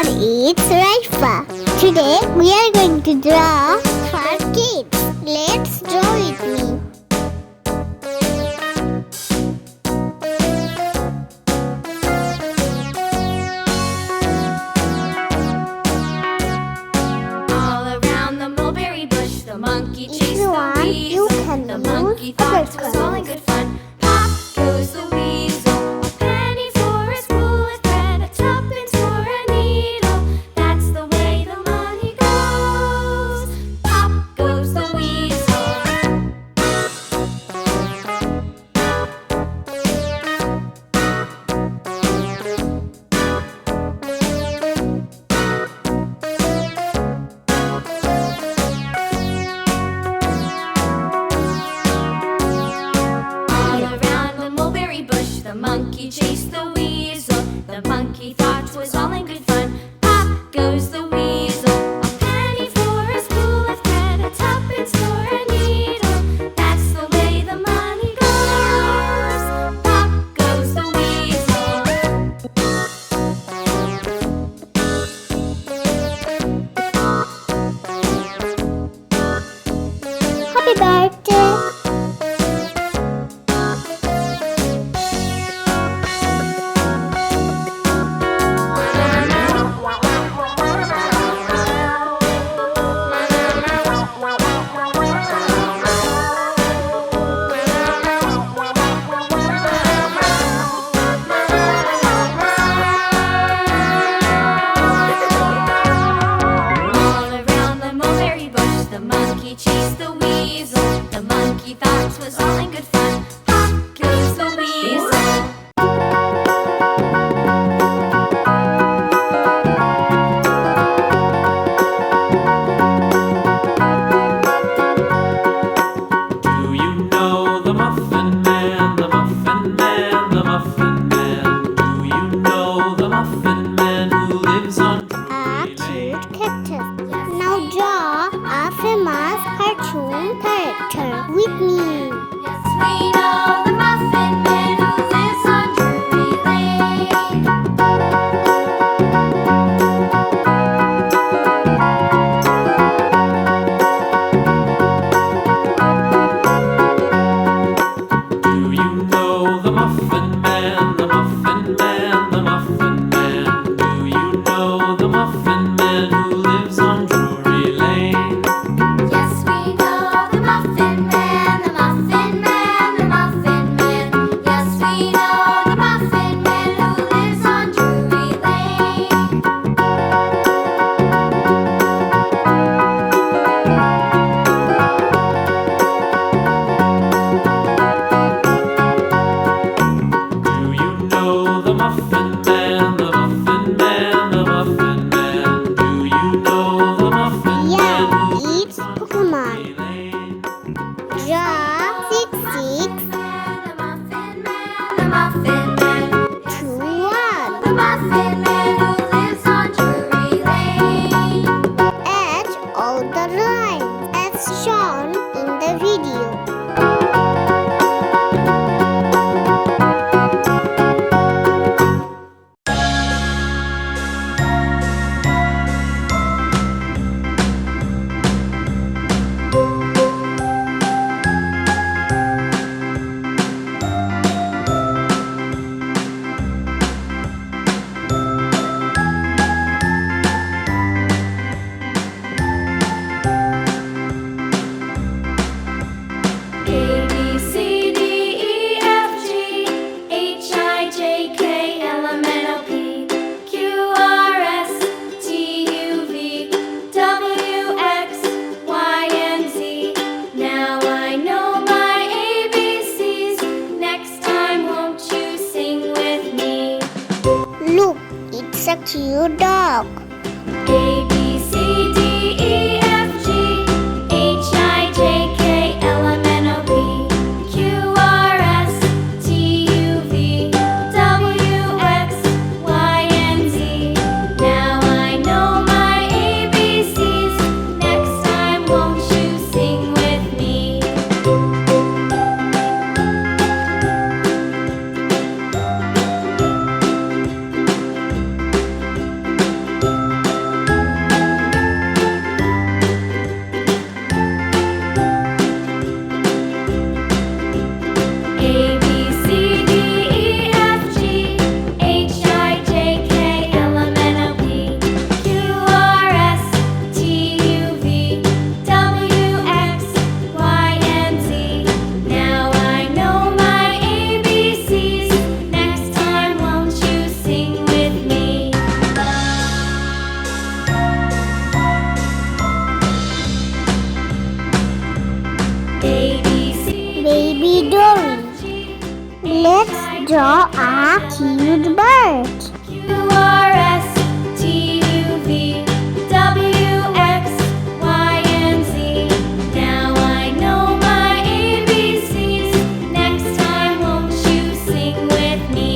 everyone eats rifa. Today we are going to draw for kids. Let's draw with me. All around the mulberry bush, the monkey chased the You weasel. can The use monkey thought it other was all in good fun. Pop goes the weasel. A penny for a spool of thread, a tuppence for a needle. That's the way the money goes. Pop goes the weasel. All around the mulberry bush, the monkey chased the weasel. The monkey thought 'twas all in good fun. Pop goes the weasel. A penny for a spool of thread, a tuppence for a needle. That's the way the money goes. Pop goes the weasel. Happy birthday! All around the mulberry bush, the monkey chased the weasel. The monkey thought 'twas all in good fun. Pop goes the weasel. Do you know the Muffin Man, the Muffin Man, the Muffin Man? Do you know the Muffin Man who lives on A Drury Lane? cute cactus. Now draw a famous cartoon character with me. Yes, we know the Muffin Man who lives on Drury Lane. Do you know the Muffin Man, the Muffin Man, the Muffin Man? Do you know the Muffin Man who lives on Drury Lane? Yes, we know the Muffin Man, the Muffin Man, the Muffin Man. Yes, we know the Muffin Man who lives on Drury Lane. Do you know the Muffin Man, the Muffin Man, the Muffin Man? Do you know the Muffin Yeah, Man who it's lives on Pokemon. Drury Lane? Draw 6 The Muffin Man, the Muffin Man. 2 1. The Muffin Man who lives on Drury Lane. Add all the lines as shown in the video. A, B, C, D, E, F, G, H, I, J, K, L, M, N, O, P, Q, R, S, T, U, V, W, X, Y, and Z. Now I know my ABCs. Next time, won't you sing with me? Look, it's a cute dog. A, B, C, D, E, F, G, H, I, J, K, L, M, N, O, P, Q, R, S, T, U, V, W, X, Y, and Z. Now I know my ABCs. Next time, won't you sing with me? a cute bird. QRSTUV WXYZ. Now I know my ABCs. Next time, won't you sing with me?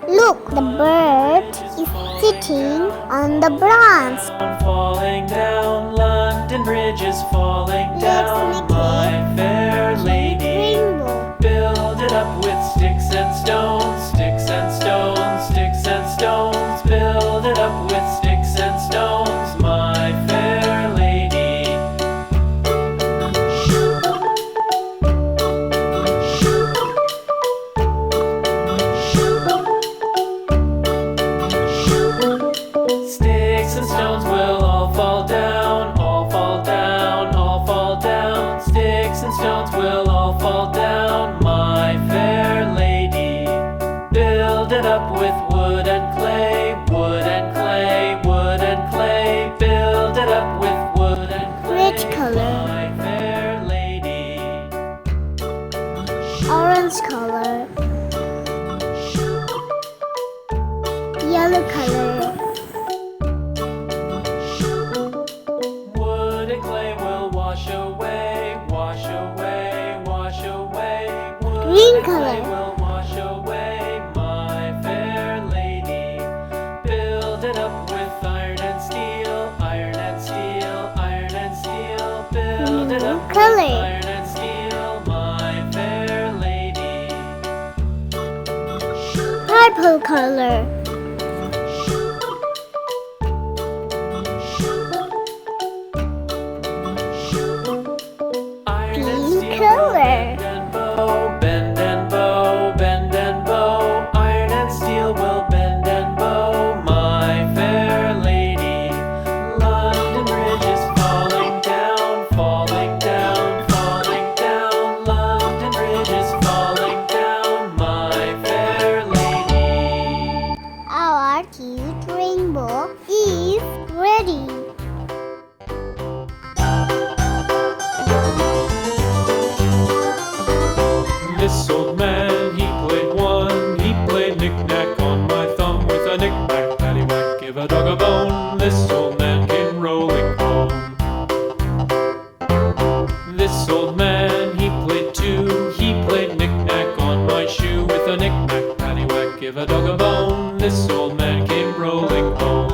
Look, the bird is sitting on the branch. Falling down, London Bridge is falling Let's down. make My fair lady, Rainbow. build it up with sticks and stones, sticks and stones, sticks and stones. Build it up with sticks and stones, my fair lady. Sticks and stones will all fall down, all fall down, all fall down. Sticks and stones will all fall down, my fair lady. Build it up with wood and clay, wood and clay, wood and clay. Build it up with wood and clay, Red color. my fair lady. Orange color. Yellow color. Wood and clay will wash away, wash away, wash away. Wood Green and clay color. will wash away, my fair lady. Build it up with iron and steel, iron and steel, iron and steel. Build it up with Color. iron and steel, my fair lady. Purple color. Iron and Pink steel color. bend and bow, bend and bow, bend and bow. Iron and steel will bend and bow, my fair lady. London Bridge is falling down, falling down, falling down. London Bridge is falling down, my fair lady. Our cute rainbow is ready. This old man, he played one. He played knick-knack on my thumb with a knick-knack, paddywhack, give a dog a bone. This old man came rolling home. This old man, he played two. He played knick-knack on my shoe with a knick-knack, paddywhack, give a dog a bone. This old man came rolling home.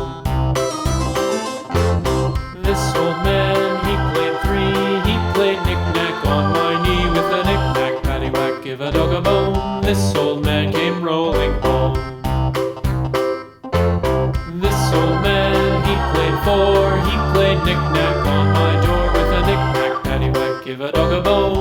This old man, he played three. He played knick-knack on my knee with a knick-knack, paddywhack, give a dog a bone. This old man came rolling home. This old man, he played four. He played knick-knack on my door with a knick-knack, paddywhack, give a dog a bone.